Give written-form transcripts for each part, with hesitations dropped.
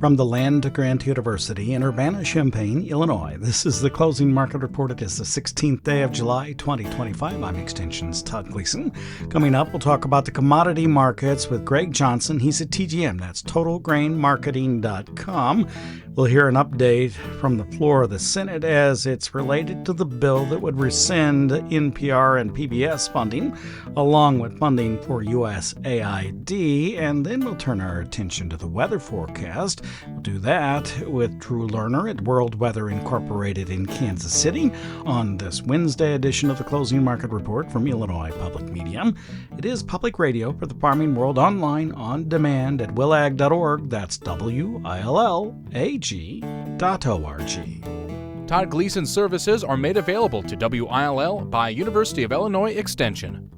From the land to Grant University in Urbana-Champaign, Illinois, this is the Closing Market Report. It is the 16th day of July, 2025. I'm Extension's Todd Gleason. Coming up, we'll talk about the commodity markets with Greg Johnson. He's at TGM. That's TotalGrainMarketing.com. We'll hear an update from the floor of the Senate as it's related to the bill that would rescind NPR and PBS funding, along with funding for USAID. And then we'll turn our attention to the weather forecast. We'll do that with Drew Lerner at World Weather Incorporated in Kansas City on this Wednesday edition of the Closing Market Report from Illinois Public Media. It is public radio for the farming world, online on demand at willag.org. That's WILLAG.org. Todd Gleason services are made available to WILL by University of Illinois Extension.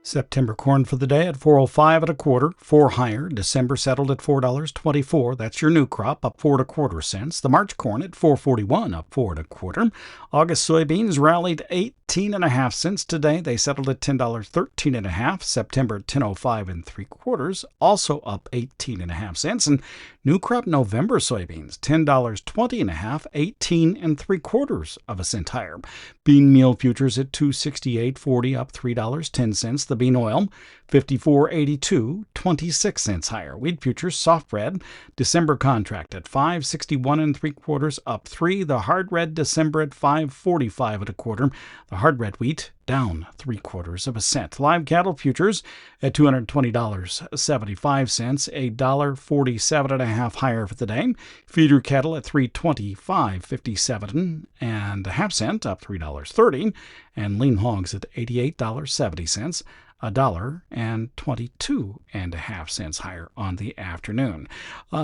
September corn for the day at $4.05 1/4, 4 higher. December settled at $4.24. That's your new crop, up 4 1/4 cents. The March corn at $4.41, up 4 1/4. August soybeans rallied 18.5 cents today. They settled at $10.13.5. September at $10.05 3/4, also up 18.5 cents. And new crop November soybeans, $10.20.5, 18 3/4 of a cent higher. Bean meal futures at $268.40, up $3.10. The bean oil, $54.82, 26 cents higher. Wheat futures, soft red, December contract at $5.61 3/4, up 3. The hard red December at $5.45 1/4. The hard red wheat down 3/4 of a cent. Live cattle futures at $220.75, $1.47.5 higher for the day. Feeder cattle at $325.57 and a half cent, up $3.30, and lean hogs at $88.70. $1.22.5 higher on the afternoon.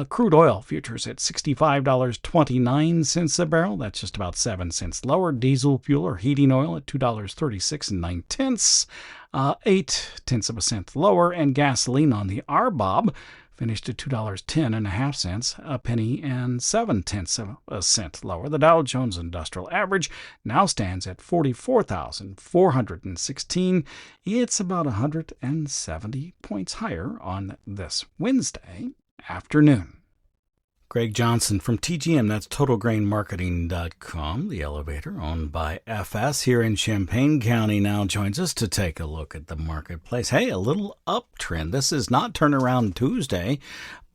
Crude oil futures at $65.29 a barrel. That's just about 7 cents lower. Diesel fuel or heating oil at $2.36 9/10, 0.8 of a cent lower. And gasoline on the RBOB finished at $2.10.5, a penny and 7/10 of a cent lower. The Dow Jones Industrial Average now stands at 44,416. It's about 170 points higher on this Wednesday afternoon. Greg Johnson from TGM, that's TotalGrainMarketing.com. The elevator owned by FS here in Champaign County now joins us to take a look at the marketplace. Hey, a little uptrend. This is not Turnaround Tuesday,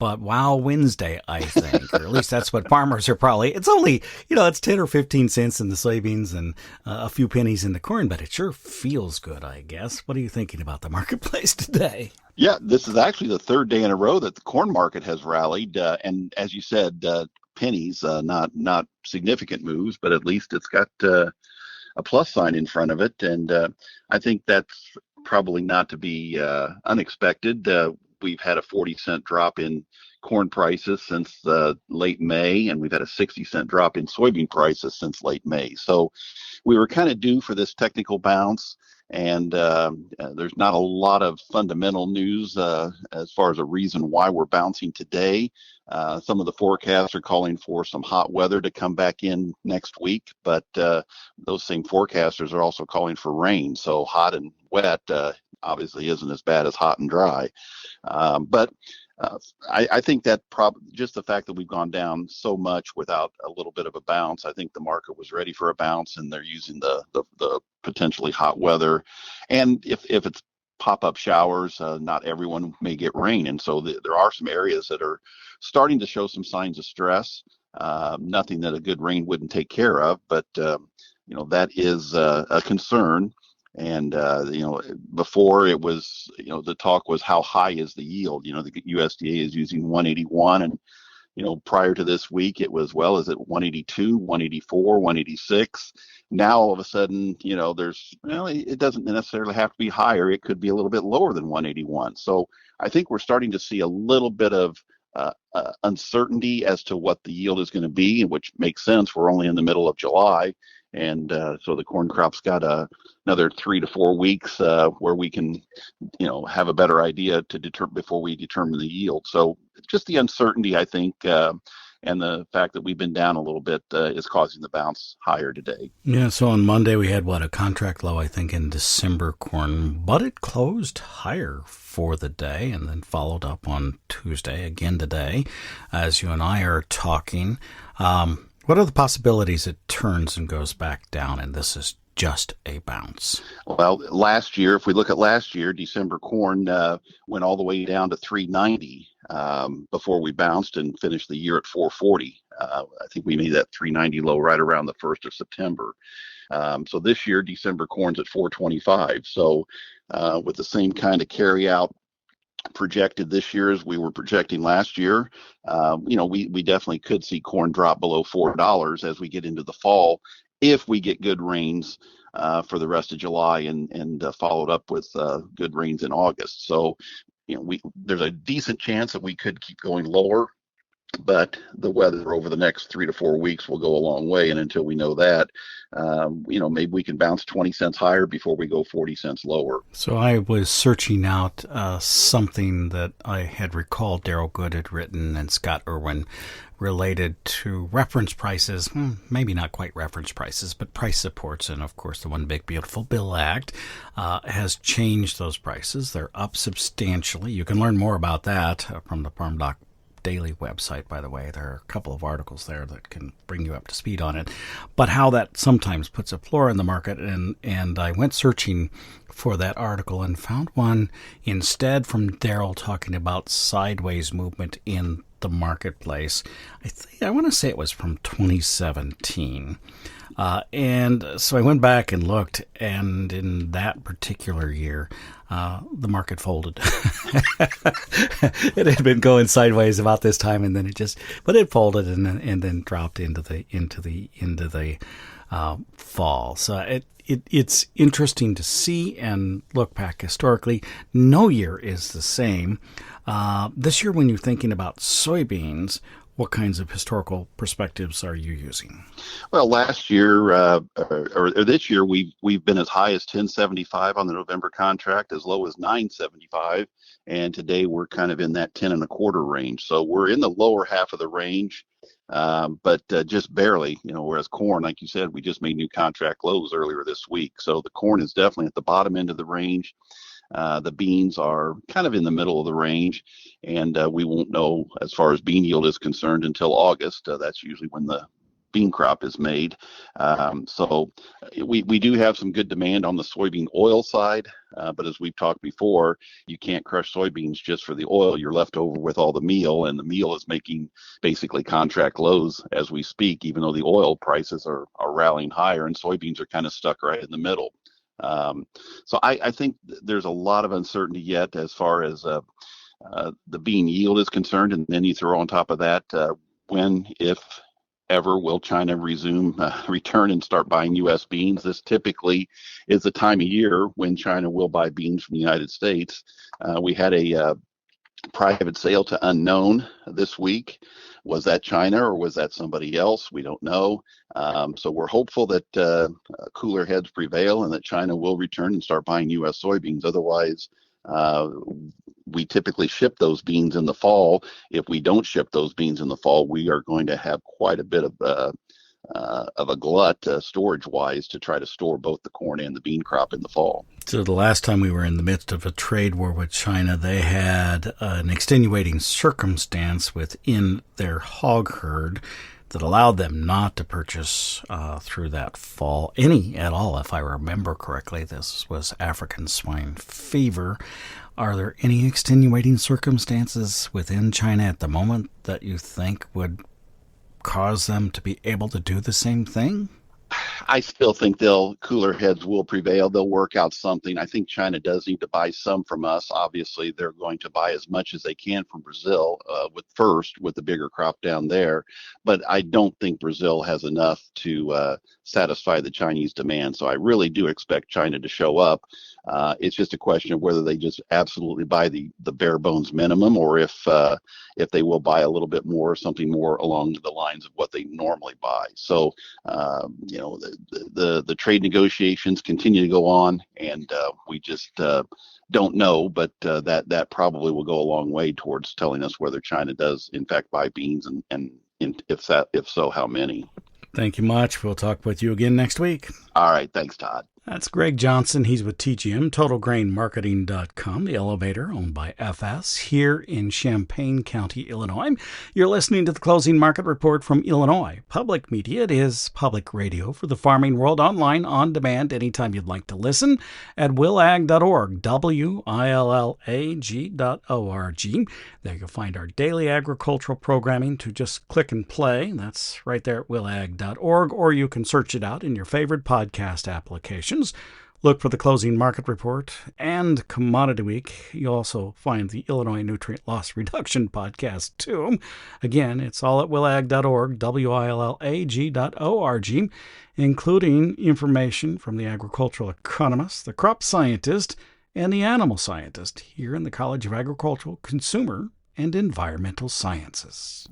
but Wow Wednesday, I think. Or at least that's what farmers are probably. It's only, it's 10 or 15 cents in the soybeans and a few pennies in the corn, but it sure feels good, I guess. What are you thinking about the marketplace today? Yeah, this is actually the third day in a row that the corn market has rallied. And as you said, pennies, not significant moves, but at least it's got a plus sign in front of it. And I think that's probably not to be unexpected. We've had a 40-cent drop in corn prices since late May, and we've had a 60-cent drop in soybean prices since late May. So we were kind of due for this technical bounce. And there's not a lot of fundamental news as far as a reason why we're bouncing today. Some of the forecasts are calling for some hot weather to come back in next week, but those same forecasters are also calling for rain. So hot and wet obviously isn't as bad as hot and dry. But I think that just the fact that we've gone down so much without a little bit of a bounce, I think the market was ready for a bounce, and they're using the potentially hot weather. And if it's pop-up showers, not everyone may get rain. And so there are some areas that are starting to show some signs of stress. Nothing that a good rain wouldn't take care of, but that is a concern. And, before it was, the talk was how high is the yield? The USDA is using 181. And, prior to this week, it was, is it 182, 184, 186? Now, all of a sudden, it doesn't necessarily have to be higher. It could be a little bit lower than 181. So I think we're starting to see a little bit of uncertainty as to what the yield is going to be, which makes sense. We're only in the middle of July. And so the corn crop's got another 3 to 4 weeks where we can, have a better idea to before we determine the yield. So just the uncertainty, I think, and the fact that we've been down a little bit is causing the bounce higher today. Yeah, so on Monday we had, a contract low, I think, in December corn, but it closed higher for the day and then followed up on Tuesday, again today, as you and I are talking. What are the possibilities it turns and goes back down, and this is just a bounce? Well, last year, if we look at last year, December corn went all the way down to 390 before we bounced and finished the year at 440. I think we made that 390 low right around the 1st of September. So this year, December corn's at 425. So with the same kind of carry out projected this year as we were projecting last year, we definitely could see corn drop below $4 as we get into the fall if we get good rains for the rest of July and followed up with good rains in August. So, there's a decent chance that we could keep going lower, but the weather over the next 3 to 4 weeks will go a long way. And until we know that, maybe we can bounce 20 cents higher before we go 40 cents lower. So I was searching out something that I had recalled Daryl Good had written and Scott Irwin related to reference prices, maybe not quite reference prices, but price supports. And of course, the One Big Beautiful Bill Act has changed those prices. They're up substantially. You can learn more about that from the farmdoc daily website, by the way. There are a couple of articles there that can bring you up to speed on it. But how that sometimes puts a floor in the market, and I went searching for that article and found one instead from Daryl talking about sideways movement in the marketplace. I want to say it was from 2017. And so I went back and looked, and in that particular year, the market folded. It had been going sideways about this time, and then it folded and then dropped into the fall. So it's interesting to see and look back historically. No year is the same. This year, when you're thinking about soybeans, what kinds of historical perspectives are you using? Well, last year or this year, we've been as high as 1075 on the November contract, as low as 975, and today we're kind of in that 10 and a quarter range. So we're in the lower half of the range, but just barely. Whereas corn, like you said, we just made new contract lows earlier this week. So the corn is definitely at the bottom end of the range. The beans are kind of in the middle of the range, and we won't know as far as bean yield is concerned until August. That's usually when the bean crop is made. So we do have some good demand on the soybean oil side, but as we've talked before, you can't crush soybeans just for the oil. You're left over with all the meal, and the meal is making basically contract lows as we speak, even though the oil prices are rallying higher, and soybeans are kind of stuck right in the middle. So I think there's a lot of uncertainty yet as far as the bean yield is concerned, and then you throw on top of that when, if ever, will China return and start buying U.S. beans. This typically is the time of year when China will buy beans from the United States. We had a private sale to unknown this week. Was that China or was that somebody else? We don't know. So we're hopeful that cooler heads prevail and that China will return and start buying U.S. soybeans. Otherwise, we typically ship those beans in the fall. If we don't ship those beans in the fall, we are going to have quite a bit of a glut storage-wise to try to store both the corn and the bean crop in the fall. So the last time we were in the midst of a trade war with China, they had an extenuating circumstance within their hog herd that allowed them not to purchase through that fall any at all, if I remember correctly. This was African swine fever. Are there any extenuating circumstances within China at the moment that you think would cause them to be able to do the same thing? I still think cooler heads will prevail. They'll work out something. I think China does need to buy some from us. Obviously, they're going to buy as much as they can from Brazil with the bigger crop down there. But I don't think Brazil has enough to satisfy the Chinese demand. So I really do expect China to show up. It's just a question of whether they just absolutely buy the bare bones minimum, or if they will buy a little bit more, something more along the lines of what they normally buy. So, the trade negotiations continue to go on, and we just don't know, but that probably will go a long way towards telling us whether China does in fact buy beans and If so, how many? Thank you much. We'll talk with you again next week. All right. Thanks, Todd. That's Greg Johnson. He's with TGM, TotalGrainMarketing.com, the elevator owned by FS here in Champaign County, Illinois. You're listening to the Closing Market Report from Illinois Public Media. It is public radio for the farming world, online, on demand, anytime you'd like to listen at willag.org, willag.org. There you'll find our daily agricultural programming to just click and play. That's right there at willag.org, or you can search it out in your favorite podcast application. Look for the Closing Market Report and Commodity Week. You'll also find the Illinois Nutrient Loss Reduction podcast, too. Again, it's all at willag.org, willag.org, including information from the agricultural economist, the crop scientist, and the animal scientist here in the College of Agricultural, Consumer, and Environmental Sciences.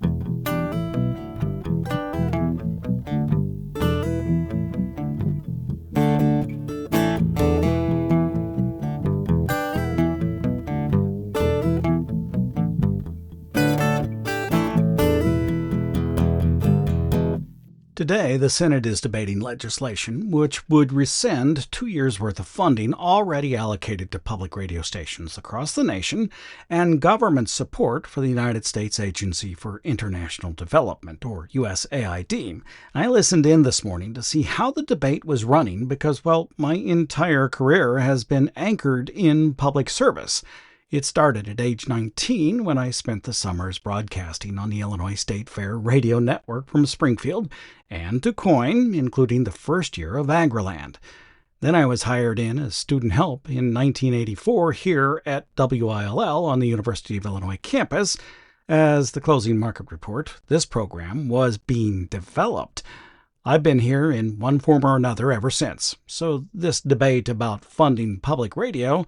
Today, the Senate is debating legislation which would rescind 2 years' worth of funding already allocated to public radio stations across the nation and government support for the United States Agency for International Development, or USAID. I listened in this morning to see how the debate was running because, well, my entire career has been anchored in public service. It started at age 19 when I spent the summers broadcasting on the Illinois State Fair radio network from Springfield and DuQuoin, including the first year of Agriland. Then I was hired in as student help in 1984 here at WILL on the University of Illinois campus. As the Closing Market Report, this program was being developed. I've been here in one form or another ever since, so this debate about funding public radio,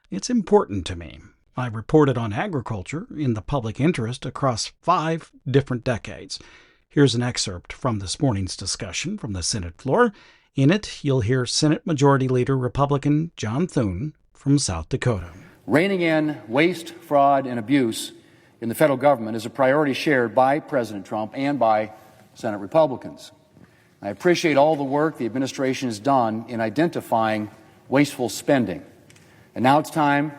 it's important to me. I reported on agriculture in the public interest across 5 different decades. Here's an excerpt from this morning's discussion from the Senate floor. In it, you'll hear Senate Majority Leader Republican John Thune from South Dakota. Reining in waste, fraud, and abuse in the federal government is a priority shared by President Trump and by Senate Republicans. I appreciate all the work the administration has done in identifying wasteful spending. And now it's time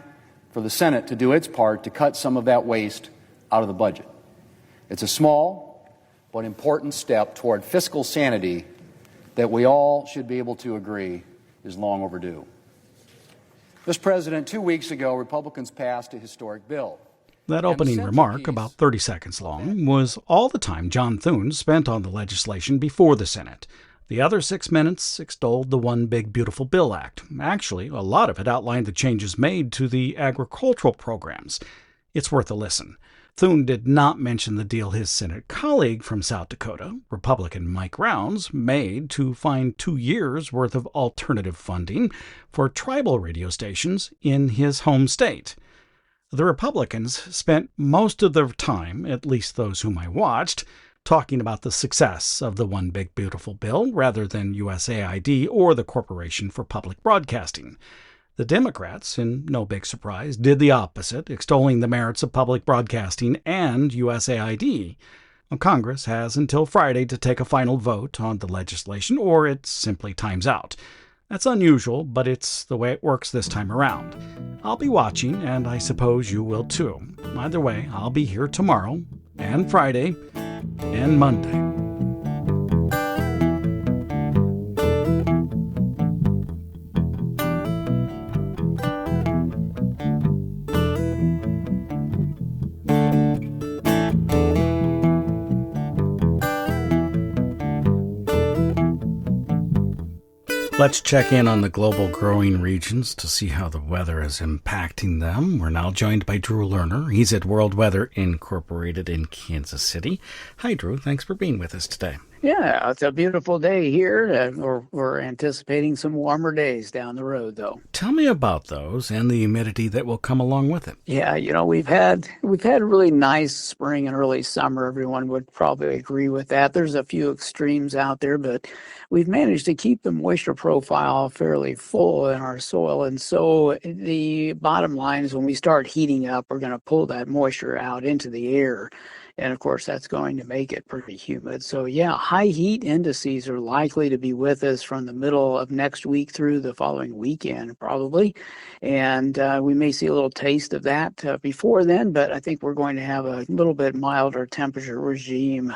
for the Senate to do its part to cut some of that waste out of the budget. It's a small but important step toward fiscal sanity that we all should be able to agree is long overdue. Mr. President, 2 weeks ago, Republicans passed a historic bill. That opening remark, about 30 seconds long, was all the time John Thune spent on the legislation before the Senate. The other 6 minutes extolled the One Big Beautiful Bill Act. Actually, a lot of it outlined the changes made to the agricultural programs. It's worth a listen. Thune did not mention the deal his Senate colleague from South Dakota, Republican Mike Rounds, made to find 2 years' worth of alternative funding for tribal radio stations in his home state. The Republicans spent most of their time, at least those whom I watched, talking about the success of the One Big Beautiful Bill rather than USAID or the Corporation for Public Broadcasting. The Democrats, in no big surprise, did the opposite, extolling the merits of public broadcasting and USAID. Congress has until Friday to take a final vote on the legislation, or it simply times out. That's unusual, but it's the way it works this time around. I'll be watching, and I suppose you will too. Either way, I'll be here tomorrow, and Friday, and Monday. Let's check in on the global growing regions to see how the weather is impacting them. We're now joined by Drew Lerner. He's at World Weather Incorporated in Kansas City. Hi, Drew. Thanks for being with us today. Yeah, it's a beautiful day here. We're anticipating some warmer days down the road, though. Tell me about those and the humidity that will come along with it. Yeah, we've had a really nice spring and early summer. Everyone would probably agree with that. There's a few extremes out there, but we've managed to keep the moisture profile fairly full in our soil. And so the bottom line is when we start heating up, we're going to pull that moisture out into the air. And of course, that's going to make it pretty humid. So yeah, high heat indices are likely to be with us from the middle of next week through the following weekend, probably. And we may see a little taste of that before then, but I think we're going to have a little bit milder temperature regime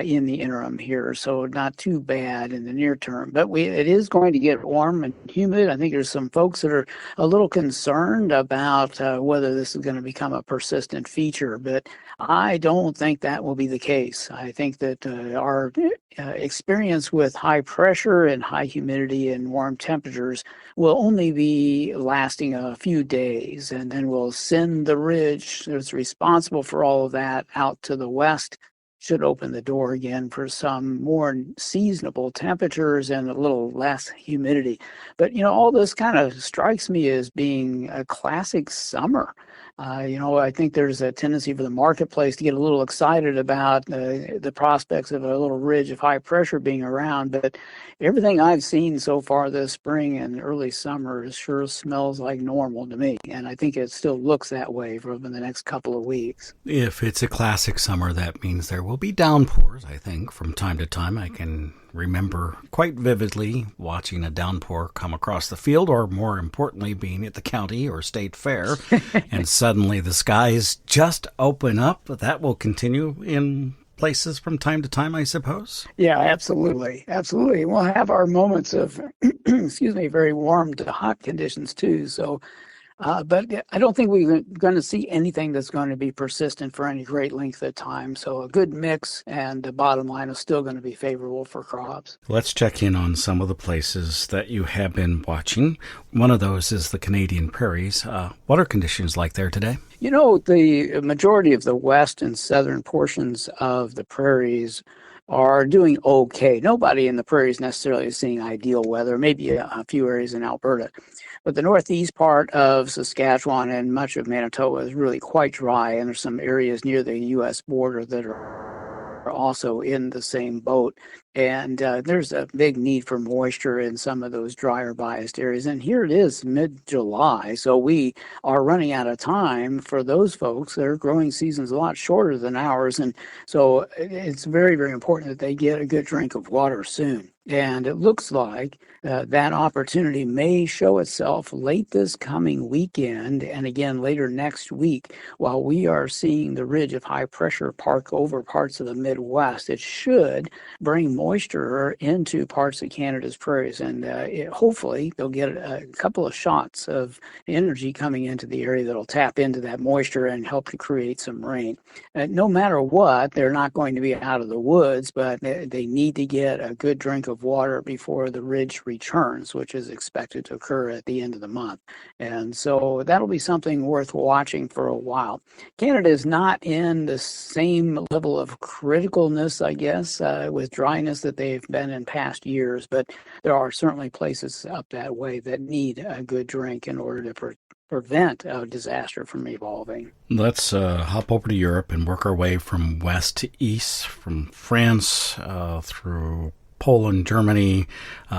in the interim here. So not too bad in the near term, but it is going to get warm and humid. I think there's some folks that are a little concerned about whether this is going to become a persistent feature, but I don't think that will be the case. I think that our experience with high pressure and high humidity and warm temperatures will only be lasting a few days, and then we'll send the ridge that's responsible for all of that out to the west. Should open the door again for some more seasonable temperatures and a little less humidity. But, all this kind of strikes me as being a classic summer. I think there's a tendency for the marketplace to get a little excited about the prospects of a little ridge of high pressure being around. But everything I've seen so far this spring and early summer sure smells like normal to me. And I think it still looks that way for the next couple of weeks. If it's a classic summer, that means there will be downpours, I think, from time to time. I can remember quite vividly watching a downpour come across the field, or more importantly, being at the county or state fair, and suddenly the skies just open up. That will continue in places from time to time, I suppose. Yeah, absolutely. Absolutely. We'll have our moments of, very warm to hot conditions too. So, but I don't think we're going to see anything that's going to be persistent for any great length of time. So a good mix, and the bottom line is still going to be favorable for crops. Let's check in on some of the places that you have been watching. One of those is the Canadian prairies. What are conditions like there today? The majority of the west and southern portions of the prairies are doing okay. Nobody in the prairies necessarily is seeing ideal weather, maybe a few areas in Alberta. But the northeast part of Saskatchewan and much of Manitoba is really quite dry, and there's some areas near the U.S. border that are also in the same boat. And there's a big need for moisture in some of those drier biased areas. And here it is mid-July, so we are running out of time for those folks. Their growing season's a lot shorter than ours, and so it's very, very important that they get a good drink of water soon. And it looks like that opportunity may show itself late this coming weekend and again later next week. While we are seeing the ridge of high pressure park over parts of the Midwest, it should bring moisture into parts of Canada's prairies, and hopefully they'll get a couple of shots of energy coming into the area that'll tap into that moisture and help to create some rain. No matter what, they're not going to be out of the woods, but they need to get a good drink of water before the ridge returns, which is expected to occur at the end of the month. And so that'll be something worth watching for a while. Canada is not in the same level of criticalness, I guess, with dryness that they've been in past years, but there are certainly places up that way that need a good drink in order to prevent a disaster from evolving. Let's hop over to Europe and work our way from west to east, from France through Poland, Germany,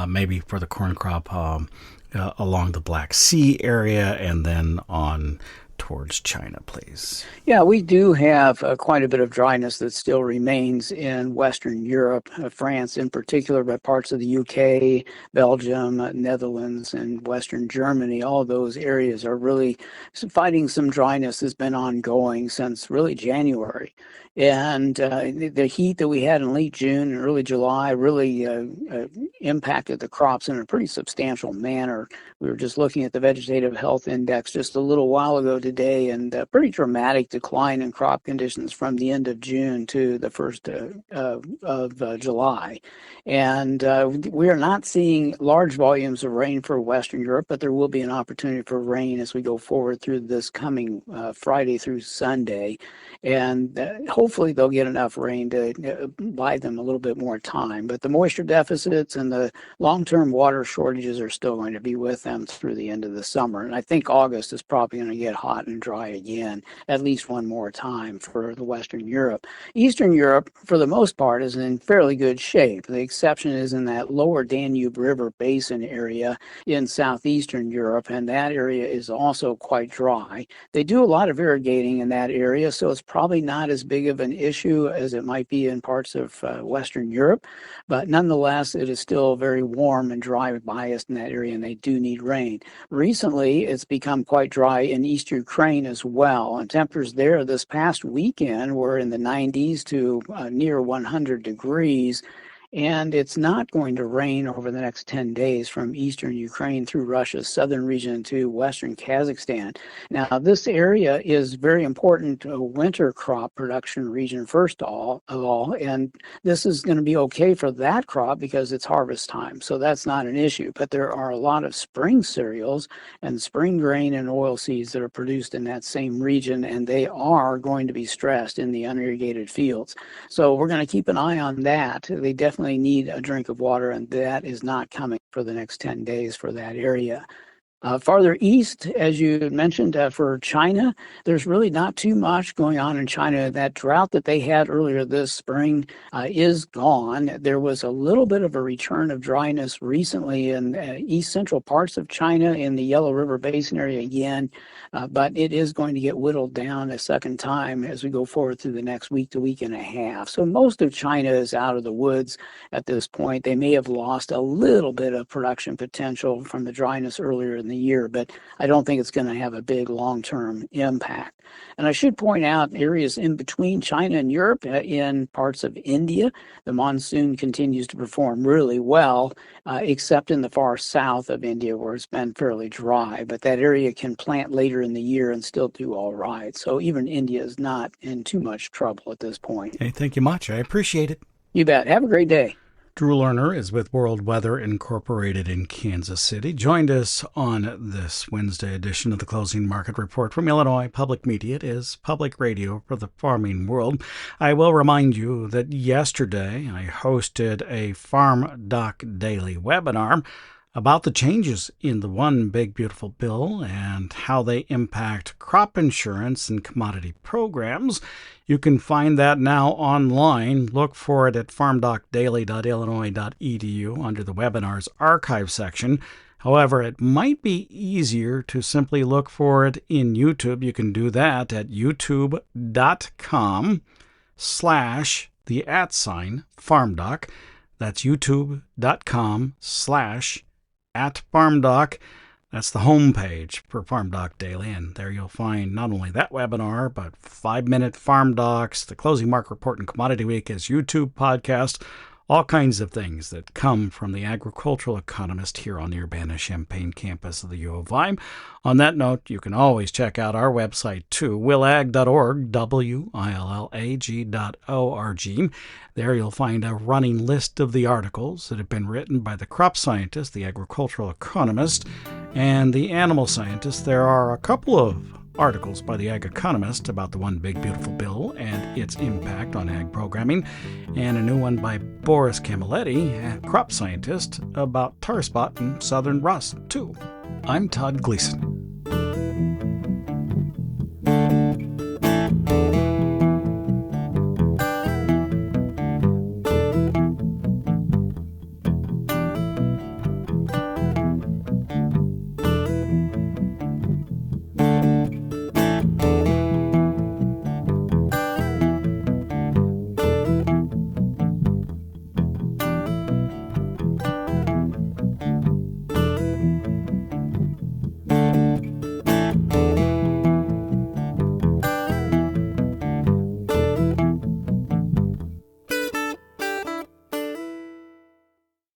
maybe for the corn crop along the Black Sea area, and then on towards China, please. Yeah, we do have quite a bit of dryness that still remains in Western Europe, France in particular, but parts of the UK, Belgium, Netherlands, and Western Germany. All those areas are really fighting some dryness that's been ongoing since really January. And the heat that we had in late June and early July really impacted the crops in a pretty substantial manner. We were just looking at the Vegetative Health Index just a little while ago today, and a pretty dramatic decline in crop conditions from the end of June to the first of July. And we are not seeing large volumes of rain for Western Europe, but there will be an opportunity for rain as we go forward through this coming Friday through Sunday. And hopefully they'll get enough rain to buy them a little bit more time. But the moisture deficits and the long-term water shortages are still going to be with them through the end of the summer. And I think August is probably going to get hot hot and dry again, at least one more time for the Western Europe. Eastern Europe, for the most part, is in fairly good shape. The exception is in that lower Danube River basin area in southeastern Europe, and that area is also quite dry. They do a lot of irrigating in that area, so it's probably not as big of an issue as it might be in parts of Western Europe, but nonetheless, it is still very warm and dry biased in that area, and they do need rain. Recently, it's become quite dry in East Ukraine as well, and temperatures there this past weekend were in the 90s to near 100 degrees. And it's not going to rain over the next 10 days from eastern Ukraine through Russia's southern region to western Kazakhstan. Now, this area is very important winter crop production region, first of all, and this is going to be okay for that crop because it's harvest time, so that's not an issue. But there are a lot of spring cereals and spring grain and oilseeds that are produced in that same region, and they are going to be stressed in the unirrigated fields. So we're going to keep an eye on that. They definitely need a drink of water, and that is not coming for the next 10 days for that area. Farther east, as you mentioned, for China, there's really not too much going on in China. That drought that they had earlier this spring is gone. There was a little bit of a return of dryness recently in east central parts of China in the Yellow River Basin area again, but it is going to get whittled down a second time as we go forward through the next week to week and a half. So most of China is out of the woods at this point. They may have lost a little bit of production potential from the dryness earlier in the year, but I don't think it's going to have a big long-term impact. And I should point out areas in between China and Europe, in parts of India, the monsoon continues to perform really well, except in the far south of India where it's been fairly dry. But that area can plant later in the year and still do all right. So even India is not in too much trouble at this point. Hey, thank you much. I appreciate it. You bet. Have a great day. Drew Lerner is with World Weather Incorporated in Kansas City. Joined us on this Wednesday edition of the Closing Market Report from Illinois Public Media. It is public radio for the farming world. I will remind you that yesterday I hosted a FarmDoc Daily webinar about the changes in the One Big Beautiful Bill and how they impact crop insurance and commodity programs. You can find that now online. Look for it at farmdocdaily.illinois.edu under the webinars archive section. However, it might be easier to simply look for it in YouTube. You can do that at youtube.com/@farmdoc. That's youtube.com/@farmdoc. That's the homepage for FarmDoc Daily, and there you'll find not only that webinar, but 5-minute Farm Docs, the Closing Market Report and Commodity Week as YouTube podcast, all kinds of things that come from the agricultural economist here on the Urbana-Champaign campus of the U of I. On that note, you can always check out our website too, willag.org, willag.org. There you'll find a running list of the articles that have been written by the crop scientist, the agricultural economist, and the animal scientist. There are a couple of articles by the Ag Economist about the One Big Beautiful Bill and its impact on ag programming, and a new one by Boris Camilletti, a crop scientist, about tar spot and southern rust, too. I'm Todd Gleason.